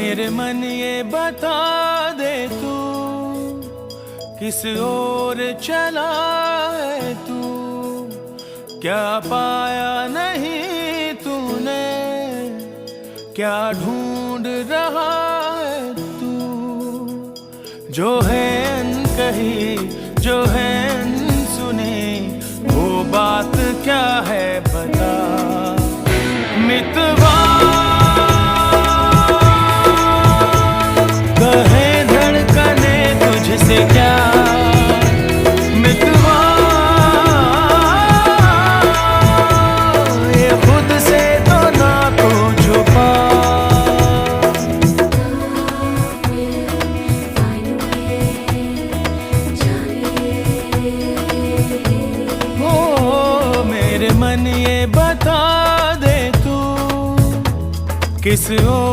मेरे मन ये बता दे तू किस ओर चला है तू, क्या पाया नहीं तूने, क्या ढूंढ रहा है तू। जो है अनकही, जो है अनसुनी, वो बात क्या है बता मितवा। कहे धड़कने तुझसे क्या मितवा, ये खुद से तो ना तो छुपा। ओ मेरे मन ये बता दे तू किस ओर